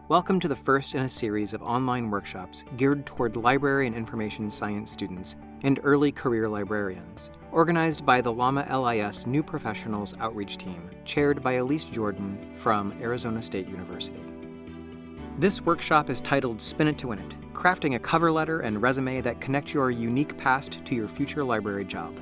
Welcome to the first in a series of online workshops geared toward library and information science students and early career librarians, organized by the LLAMA LIS New Professionals Outreach Team, chaired by Elise Jordan from Arizona State University. This workshop is titled Spin It to Win It, crafting a cover letter and resume that connect your unique past to your future library job.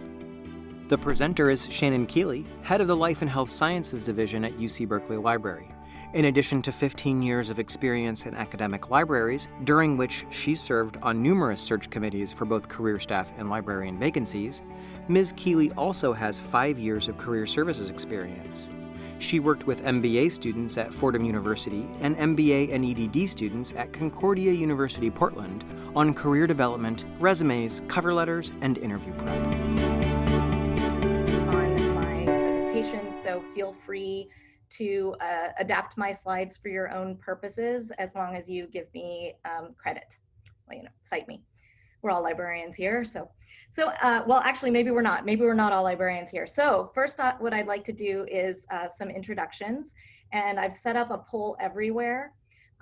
The presenter is Shannon Keely, head of the Life and Health Sciences Division at UC Berkeley Library. In addition to 15 years of experience in academic libraries, during which she served on numerous search committees for both career staff and librarian vacancies, Ms. Keely also has 5 years of career services experience. She worked with MBA students at Fordham University and MBA and EDD students at Concordia University-Portland on career development, resumes, cover letters, and interview prep. On my presentation, so feel free to adapt my slides for your own purposes as long as you give me credit, cite me. We're all librarians here, well, actually, maybe we're not. Maybe we're not all librarians here. So first, what I'd like to do is some introductions, and I've set up a poll everywhere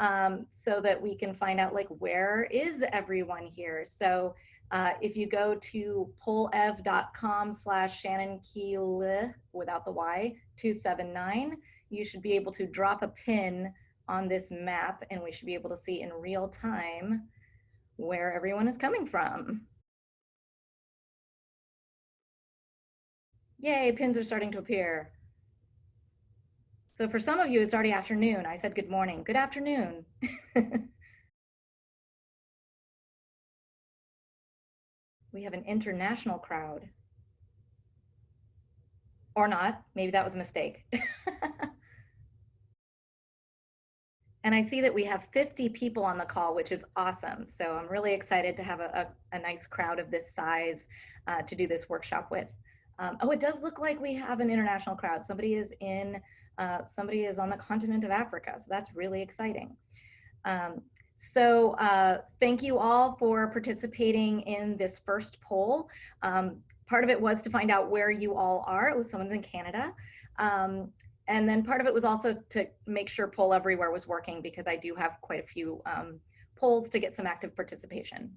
so that we can find out where is everyone here. So if you go to pollev.com/Shannon Keely without the Y 279, you should be able to drop a pin on this map, and we should be able to see in real time where everyone is coming from. Yay, pins are starting to appear. So for some of you, it's already afternoon. I said good morning. Good afternoon. We have an international crowd. Or not, maybe that was a mistake. And I see that we have 50 people on the call, which is awesome. So I'm really excited to have a nice crowd of this size to do this workshop with. Oh, it does look like we have an international crowd. Somebody is on the continent of Africa, so that's really exciting. So thank you all for participating in this first poll. Part of it was to find out where you all are. It was someone's in Canada. And then part of it was also to make sure Poll Everywhere was working, because I do have quite a few polls to get some active participation.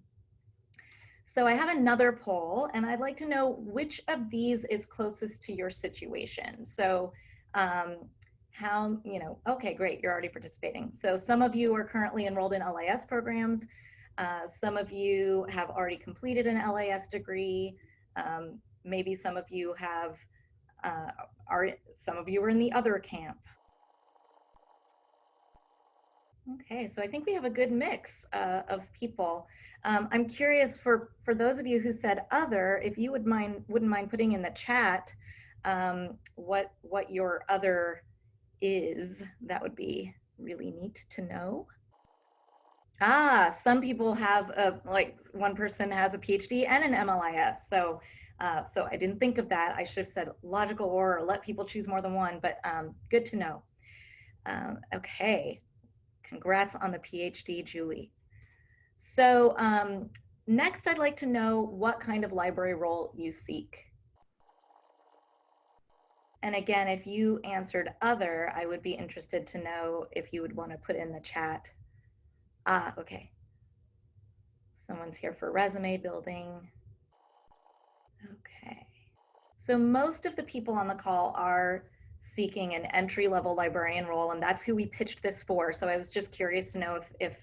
So I have another poll, and I'd like to know which of these is closest to your situation. So okay, great, you're already participating. So some of you are currently enrolled in LIS programs. Some of you have already completed an LIS degree. Maybe some of you have, some of you are in the other camp. Okay, so I think we have a good mix of people. I'm curious for those of you who said other, if you wouldn't mind putting in the chat what your other is. That would be really neat to know. Some people have one person has a PhD and an MLIS. So I didn't think of that. I should have said logical or let people choose more than one, but good to know. Okay, congrats on the PhD, Julie. So next, I'd like to know what kind of library role you seek. And again, if you answered other, I would be interested to know if you would want to put in the chat. Okay. Someone's here for resume building. Okay. So most of the people on the call are seeking an entry-level librarian role, and that's who we pitched this for. So I was just curious to know if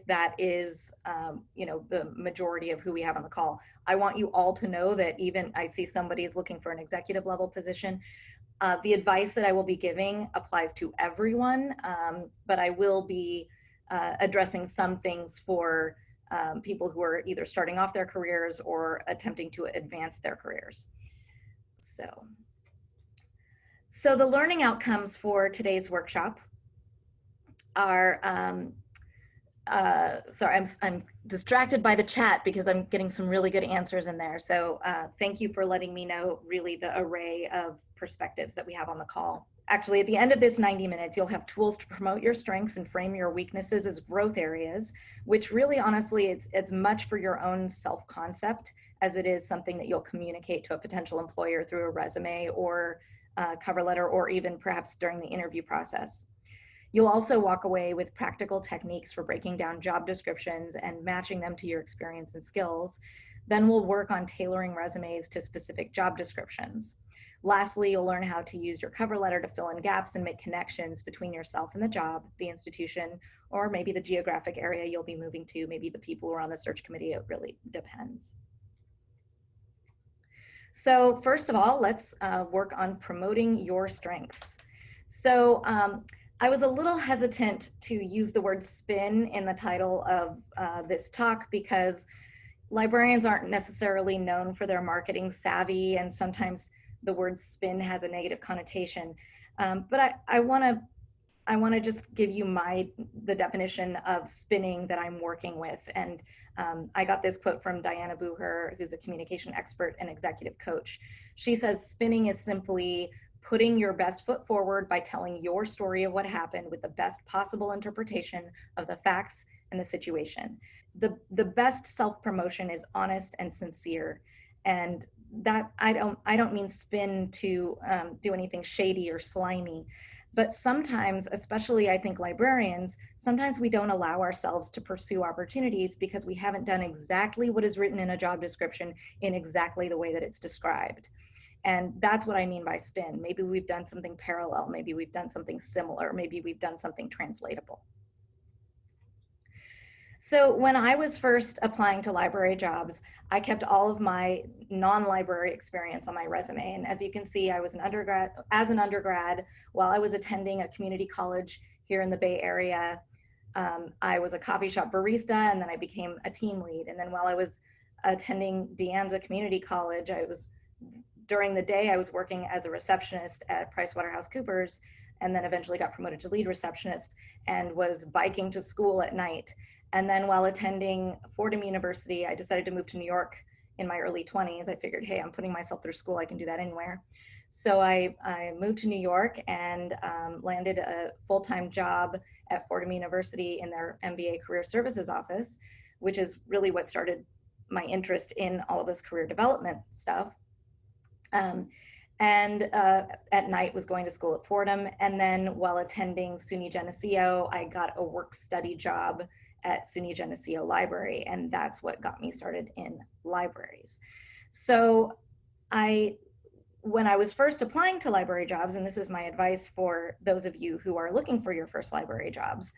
that is, the majority of who we have on the call. I want you all to know that even I see somebody is looking for an executive level position. The advice that I will be giving applies to everyone, but I will be addressing some things for people who are either starting off their careers or attempting to advance their careers. So the learning outcomes for today's workshop are, sorry, I'm distracted by the chat because I'm getting some really good answers in there. So thank you for letting me know really the array of perspectives that we have on the call. Actually, at the end of this 90 minutes, you'll have tools to promote your strengths and frame your weaknesses as growth areas, which really, honestly, it's much for your own self-concept as it is something that you'll communicate to a potential employer through a resume or cover letter, or even perhaps during the interview process. You'll also walk away with practical techniques for breaking down job descriptions and matching them to your experience and skills. Then we'll work on tailoring resumes to specific job descriptions. Lastly, you'll learn how to use your cover letter to fill in gaps and make connections between yourself and the job, the institution, or maybe the geographic area you'll be moving to, maybe the people who are on the search committee. It really depends. So first of all, let's work on promoting your strengths. So I was a little hesitant to use the word spin in the title of this talk because librarians aren't necessarily known for their marketing savvy, and sometimes the word spin has a negative connotation. But I want to just give you the definition of spinning that I'm working with. And I got this quote from Diana Bucher, who's a communication expert and executive coach. She says, spinning is simply putting your best foot forward by telling your story of what happened with the best possible interpretation of the facts and the situation. The best self-promotion is honest and sincere. And that I don't mean spin to do anything shady or slimy. But sometimes, especially I think librarians, sometimes we don't allow ourselves to pursue opportunities because we haven't done exactly what is written in a job description in exactly the way that it's described. And that's what I mean by spin. Maybe we've done something parallel, maybe we've done something similar, maybe we've done something translatable. So when I was first applying to library jobs, I kept all of my non-library experience on my resume. And as you can see, I was an undergrad, while I was attending a community college here in the Bay Area, I was a coffee shop barista, and then I became a team lead. And then while I was attending De Anza Community College, during the day, I was working as a receptionist at PricewaterhouseCoopers, and then eventually got promoted to lead receptionist and was biking to school at night. And then while attending Fordham University, I decided to move to New York in my early 20s. I figured, hey, I'm putting myself through school, I can do that anywhere. So I moved to New York and landed a full-time job at Fordham University in their MBA Career Services office, which is really what started my interest in all of this career development stuff. At night was going to school at Fordham. And then while attending SUNY Geneseo, I got a work-study job at SUNY Geneseo Library, and that's what got me started in libraries. So when I was first applying to library jobs, and this is my advice for those of you who are looking for your first library jobs,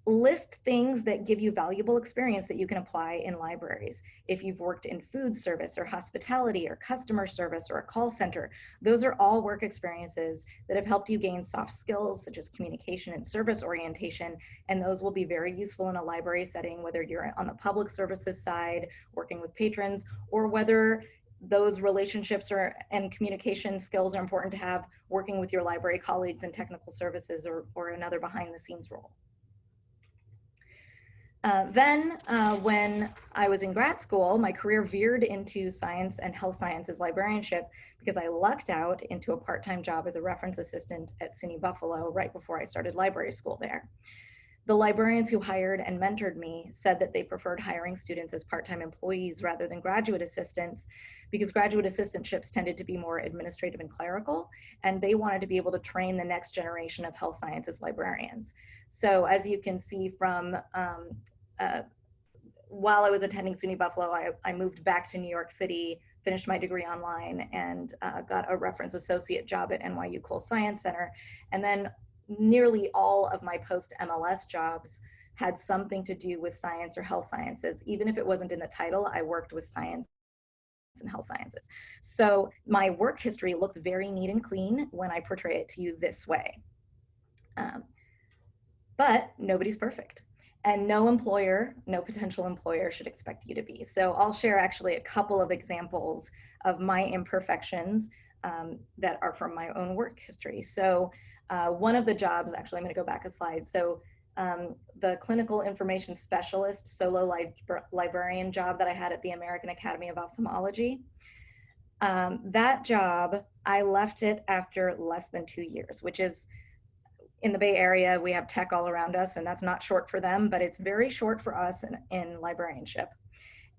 list things that give you valuable experience that you can apply in libraries. If you've worked in food service or hospitality or customer service or a call center, those are all work experiences that have helped you gain soft skills such as communication and service orientation, and those will be very useful in a library setting, whether you're on the public services side, working with patrons, or whether those relationships and communication skills are important to have working with your library colleagues in technical services or another behind the scenes role. When I was in grad school, my career veered into science and health sciences librarianship because I lucked out into a part-time job as a reference assistant at SUNY Buffalo right before I started library school there. The librarians who hired and mentored me said that they preferred hiring students as part-time employees rather than graduate assistants because graduate assistantships tended to be more administrative and clerical, and they wanted to be able to train the next generation of health sciences librarians. So as you can see from while I was attending SUNY Buffalo, I moved back to New York City, finished my degree online, and got a reference associate job at NYU Cole Science Center. And then nearly all of my post-MLS jobs had something to do with science or health sciences. Even if it wasn't in the title, I worked with science and health sciences. So my work history looks very neat and clean when I portray it to you this way. But nobody's perfect. And no potential employer should expect you to be. So I'll share actually a couple of examples of my imperfections that are from my own work history. So one of the jobs, actually I'm gonna go back a slide. So the clinical information specialist, solo librarian job that I had at the American Academy of Ophthalmology, that job, I left it after less than 2 years, which is, in the Bay Area, we have tech all around us, and that's not short for them, but it's very short for us in librarianship.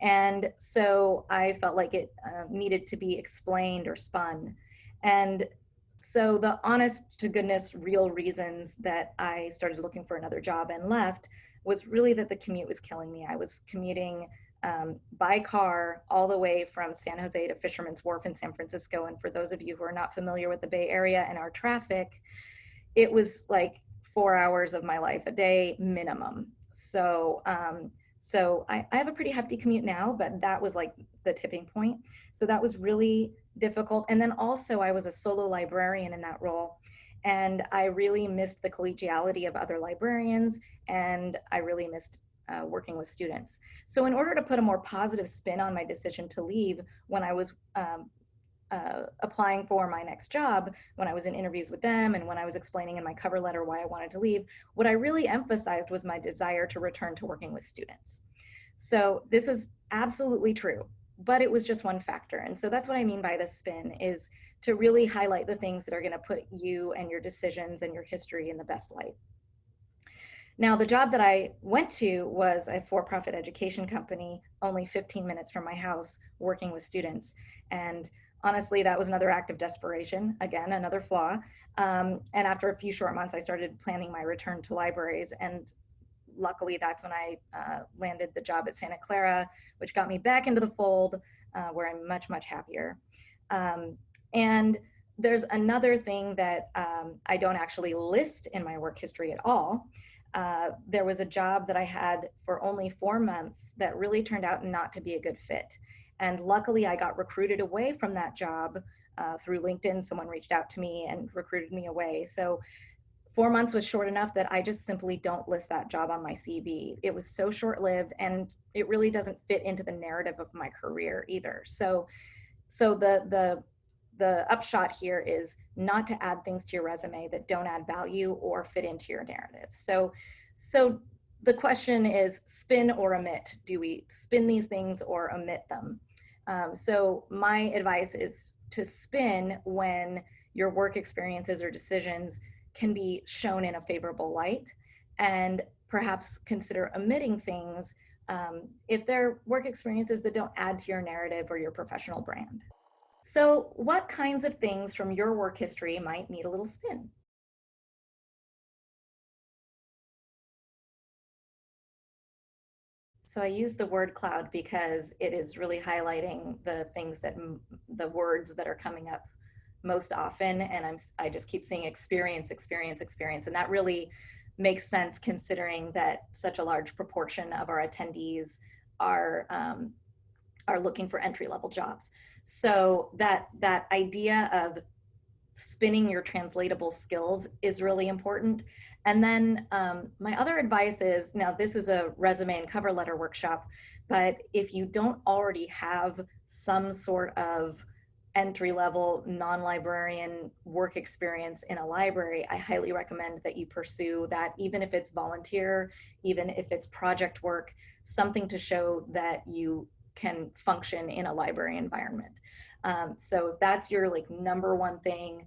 And so I felt like it needed to be explained or spun. And So the honest to goodness real reasons that I started looking for another job and left was really that the commute was killing me. I was commuting by car all the way from San Jose to Fisherman's Wharf in San Francisco. And for those of you who are not familiar with the Bay Area and our traffic, it was like 4 hours of my life a day minimum. So I have a pretty hefty commute now, but that was like the tipping point. So that was really difficult. And then also I was a solo librarian in that role. And I really missed the collegiality of other librarians, and I really missed working with students. So in order to put a more positive spin on my decision to leave, when I was applying for my next job, when I was in interviews with them, and when I was explaining in my cover letter why I wanted to leave, what I really emphasized was my desire to return to working with students. So this is absolutely true, but it was just one factor. And so that's what I mean by the spin, is to really highlight the things that are going to put you and your decisions and your history in the best light. Now, the job that I went to was a for-profit education company, only 15 minutes from my house, working with students. And honestly, that was another act of desperation. Again, another flaw. And after a few short months, I started planning my return to libraries. And luckily, that's when I landed the job at Santa Clara, which got me back into the fold, where I'm much, much happier. And there's another thing that I don't actually list in my work history at all. There was a job that I had for only 4 months that really turned out not to be a good fit. And luckily, I got recruited away from that job through LinkedIn. Someone reached out to me and recruited me away. So 4 months was short enough that I just simply don't list that job on my CV. It was so short-lived, and it really doesn't fit into the narrative of my career either. So the upshot here is not to add things to your resume that don't add value or fit into your narrative. So the question is spin or omit. Do we spin these things or omit them? So my advice is to spin when your work experiences or decisions can be shown in a favorable light, and perhaps consider omitting things if they're work experiences that don't add to your narrative or your professional brand. So what kinds of things from your work history might need a little spin? So I use the word cloud because it is really highlighting the things that the words that are coming up most often. And I just keep seeing experience, experience, experience. And that really makes sense considering that such a large proportion of our attendees are looking for entry-level jobs. So that idea of spinning your translatable skills is really important. And then my other advice is, now this is a resume and cover letter workshop, but if you don't already have some sort of entry-level non-librarian work experience in a library, I highly recommend that you pursue that, even if it's volunteer, even if it's project work, something to show that you can function in a library environment. So if that's your like number one thing,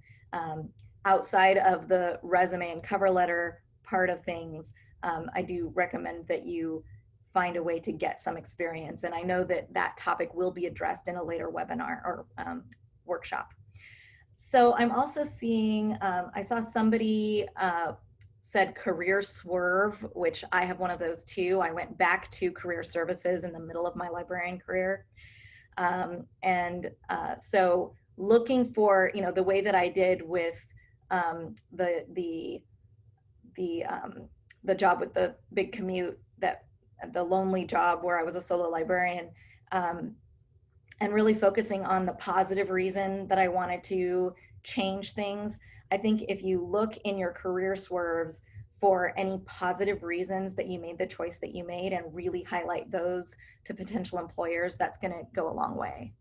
outside of the resume and cover letter part of things, I do recommend that you find a way to get some experience. And I know that that topic will be addressed in a later webinar or workshop. So I'm also seeing, I saw somebody said career swerve, which I have one of those too. I went back to career services in the middle of my librarian career. So looking for, you know, the way that I did with the job with the big commute, that the lonely job where I was a solo librarian, and really focusing on the positive reason that I wanted to change things. I think if you look in your career swerves for any positive reasons that you made the choice that you made and really highlight those to potential employers, that's going to go a long way.